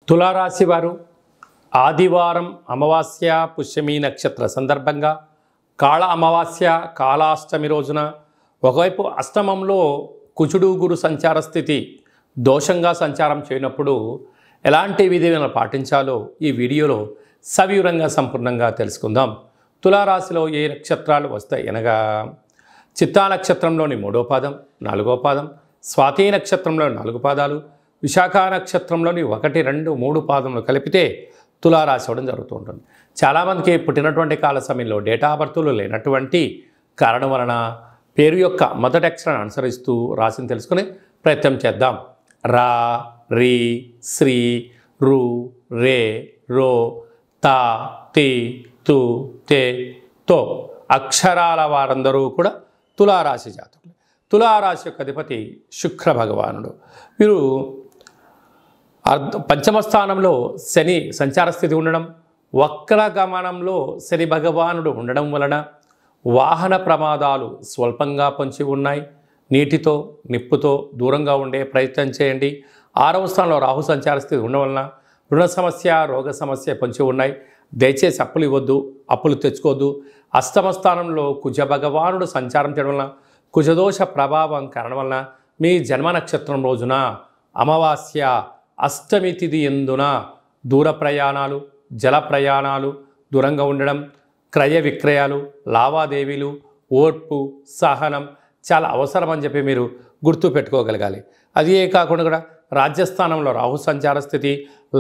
తులారాశి వారు ఆదివారం అమావాస్య పుష్యమి నక్షత్ర సందర్భంగా కాళ అమావాస్య కాళాష్టమి రోజున ఒకవైపు అష్టమంలో కుజుడు గురు సంచార స్థితి దోషంగా సంచారం చేయనప్పుడు ఎలాంటి విధులను పాటించాలో ఈ వీడియోలో సవివరంగా సంపూర్ణంగా తెలుసుకుందాం. తులారాశిలో ఏ నక్షత్రాలు వస్తాయి అనగా చిత్తా నక్షత్రంలోని 3వ పాదం 4వ పాదం, స్వాతి నక్షత్రంలోని 4 పాదాలు, విశాఖ నక్షత్రంలోని 1, 2, 3 పాదములు కలిపితే తులారాశి అవ్వడం జరుగుతూ ఉంటుంది. చాలామందికి పుట్టినటువంటి కాల సమయంలో డేటా బర్తులు లేనటువంటి కారణం వలన పేరు యొక్క మొదటి అక్షరాన్ని అనుసరిస్తూ రాశిని తెలుసుకునే ప్రయత్నం చేద్దాం. రా, రి, శ్రీ, రు, రే, రో, తా, తి, తు, తే, తో అక్షరాల వారందరూ కూడా తులారాశి జాతకులు. తులారాశి యొక్క అధిపతి శుక్ర భగవానుడు. వీరు పంచమ స్థానంలో శని సంచార స్థితి ఉండడం, వక్ర గమనంలో శని భగవానుడు ఉండడం వలన వాహన ప్రమాదాలు స్వల్పంగా పొంచి ఉన్నాయి. నీటితో నిప్పుతో దూరంగా ఉండే ప్రయత్నం చేయండి. 6వ స్థానంలో రాహు సంచార స్థితి ఉండడం వలన రుణ సమస్య, రోగ సమస్య పొంచి ఉన్నాయి. దయచేసి అప్పులు ఇవ్వద్దు, అప్పులు తెచ్చుకోవద్దు. అష్టమ స్థానంలో కుజ భగవానుడు సంచారం చేయడం వలన కుజదోష ప్రభావం కారణం వలన మీ జన్మ నక్షత్రం రోజున అమావాస్య అష్టమి తిథి ఎందున దూర ప్రయాణాలు, జల ప్రయాణాలు, దూరంగా ఉండడం, క్రయ విక్రయాలు, లావాదేవీలు, ఓర్పు, సహనం చాలా అవసరం అని చెప్పి మీరు గుర్తు పెట్టుకోగలగాలి. అదే కాకుండా కూడా రాజ్యస్థానంలో రాహు సంచార స్థితి,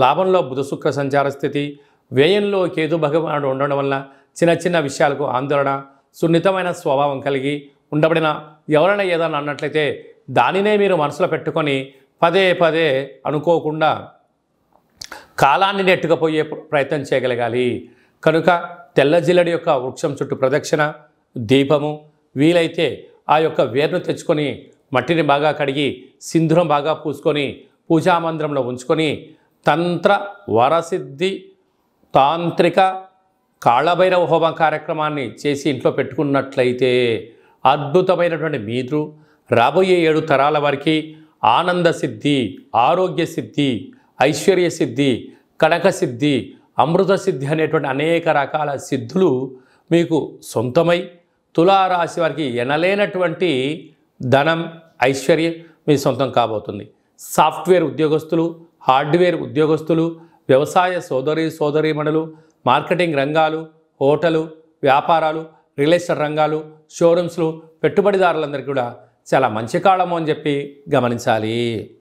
లాభంలో బుధ శుక్ర సంచార స్థితి, వ్యయంలో కేతు భగవానుడు ఉండడం వల్ల చిన్న చిన్న విషయాలకు ఆందోళన, సున్నితమైన స్వభావం కలిగి ఉండబడిన ఎవరైనా ఏదైనా అన్నట్లయితే దానినే మీరు మనసులో పెట్టుకొని పదే పదే అనుకోకుండా కాలాన్ని నెట్టుకుపోయే ప్రయత్నం చేయగలగాలి. కనుక తెల్ల జిల్లడి యొక్క వృక్షం చుట్టూ ప్రదక్షిణ, దీపము, వీలైతే ఆ యొక్క వేరును తెచ్చుకొని మట్టిని బాగా కడిగి సింధూరం బాగా పూసుకొని పూజామందిరంలో ఉంచుకొని తంత్ర వరసిద్ధి తాంత్రిక కాళభైరవ హోమ కార్యక్రమాన్ని చేసి ఇంట్లో పెట్టుకున్నట్లయితే అద్భుతమైనటువంటి మీరు రాబోయే 7 తరాల వారికి ఆనంద సిద్ధి, ఆరోగ్య సిద్ధి, ఐశ్వర్య సిద్ధి, కనక సిద్ధి, అమృత సిద్ధి అనేటువంటి అనేక రకాల సిద్ధులు మీకు సొంతమై తులారాశి వారికి ఎనలేనటువంటి ధనం, ఐశ్వర్యం మీ సొంతం కాబోతుంది. సాఫ్ట్వేర్ ఉద్యోగస్తులు, హార్డ్వేర్ ఉద్యోగస్తులు, వ్యవసాయ సోదరీమణులు, మార్కెటింగ్ రంగాలు, హోటలు, వ్యాపారాలు, రియల్ ఎస్టేట్ రంగాలు, షోరూమ్స్లు, పెట్టుబడిదారులందరికీ కూడా చాలా మంచి కాలము అని చెప్పి గమనించాలి.